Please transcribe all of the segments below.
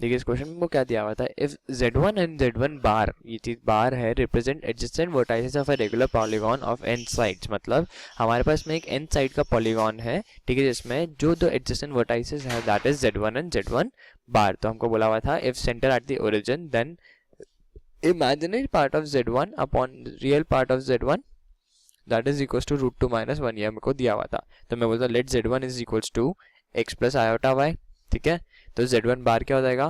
देखिए इस क्वेश्चन में वो क्या दिया हुआ था, इफ z1 एंड z1 बार, ये चीज बार है, represent adjacent vertices of a regular polygon of n sides, मतलब हमारे पास में एक n साइड का पॉलीगॉन है, ठीक है, जिसमें जो दो एडजेसेंट वर्टाइसेस है that is z1 and z1 bar. तो हमको बोला हुआ था if centre at the origin then imaginary part of z1 upon real part of z1 that is equals to root 2 minus 1, ये हमको दिया हुआ था। तो मैं बोलता हूँ let z1 is equals to x plus iota y, ठीक है। तो z1 बार क्या हो जाएगा,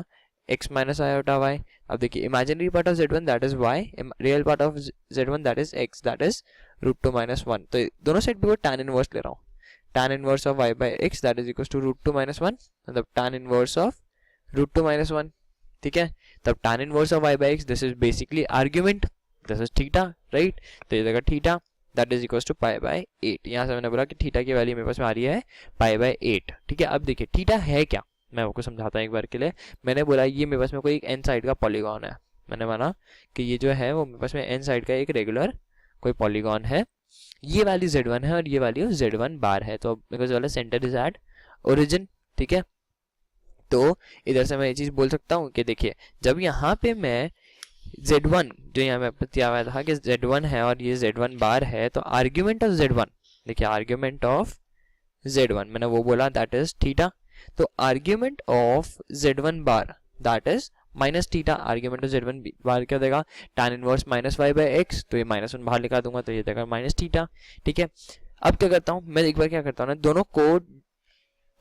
x minus iota y। अब देखिए imaginary part of z1 that is y, real part of z1 that is x, that is root 2 minus 1। तो दोनों साइड पे वो tan inverse ले रहा हूँ, tan inverse of y by x that is equals to root 2 minus 1, मतलब tan inverse of root 2 minus 1, ठीक है। तब tan inverse of y by x, this is basically argument, this is theta, right. तो ये जगह theta that is equals to pi by 8। यहाँ से मैंने बोला कि थीटा की वैल्यू मेरे पास में आ रही है pi by 8, ठीक है। अब देखिए थीटा है क्या, मैं आपको समझाता हूँ एक बार के लिए। मैंने बोला ये मेरे पास में कोई एक n साइड का पॉलीगॉन है, मैंने माना कि ये जो है वो मेरे पास में n साइड का एक रेगुलर कोई पॉलीगॉन है, ये वैल्यू z1 है और ये वैल्यू z1 बार है। तो मेरे को बोला सेंटर इज एट ओरिजिन, ठीक है। तो इधर से मैं ये चीज बोल सकता हूँ कि देखिए जब यहाँ पे मैं z1 जो यहाँ पे बताया हुआ था कि z1 है और ये z1 बार है, तो आर्ग्यूमेंट ऑफ z1, देखिए आर्ग्यूमेंट ऑफ z1 मैंने वो बोला दैट इज थीटा। तो argument of z1 bar that is minus theta. Argument of z1 bar क्या देगा, tan inverse minus y by x, तो ये माइनस 1 बाहर लिखा दूंगा तो ये देगा माइनस थीटा, ठीक है। अब क्या करता हूँ मैं, एक बार क्या करता हूँ ना, दोनों को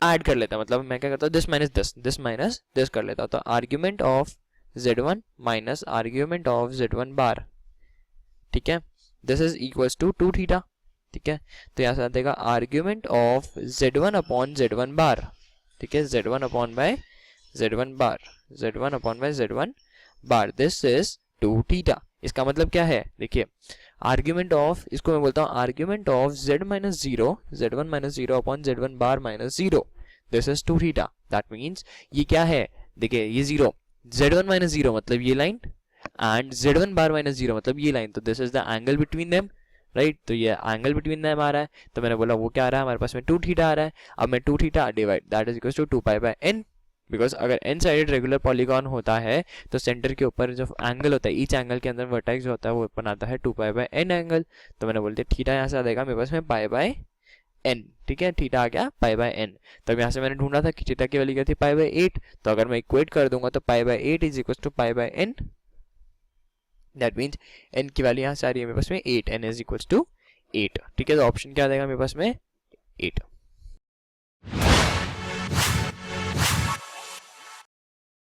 ऐड कर लेता हूँ, मतलब मैं क्या करता हूँ दिस माइनस दिस कर लेता हूँ। तो argument of z1 minus argument of z1 bar, ठीक है, this is equals to 2 theta, ठीक है। तो यहाँ से आ जाएगा argument of z1 upon z1 bar, ठीक है, z1 upon bye z1 bar, z1 upon bye z1 bar, this is 2 theta. इसका मतलब क्या है, देखिए आर्ग्यूमेंट ऑफ, इसको मैं बोलता हूँ argument of z minus 0, z1 minus 0 upon z1 bar minus 0, this is 2 theta. That means ये क्या है, देखिए ये 0, z1 माइनस 0 मतलब ये line, and z1 bar minus 0 मतलब ये लाइन, तो this is the angle between them, right. तो ये एंगल बिटवीन देम आ रहा है, तो मैंने बोला वो क्या आ रहा है हमारे पास में 2 थीटा आ रहा है। अब मैं 2 theta divide that is equal to 2 pi by n, because अगर n साइडेड रेगुलर पॉलीगॉन होता है तो सेंटर के ऊपर जो एंगल होता है, ईच एंगल के अंदर वर्टेक्स जो होता है वो बनाता है 2 पाई बाय n एंगल। तो मैंने बोलते थीटा यहाँ से आ जाएगा मेरे पास में पाई बाय n, ठीक है, थीटा आ गया पाई बाय n। तब यहाँ से मैंने ढूंढा था कि थीटा की वैल्यू क्या थी, पाई बाय 8, तो अगर मैं इक्वेट कर दूंगा तो pi by 8 is equal to pi by n, that means n की वैल्यू यहाँ से आ रही है मेरे पास में 8, n इज इक्वल टू 8, ठीक है। तो ऑप्शन क्या आ जाएगा मेरे पास में 8।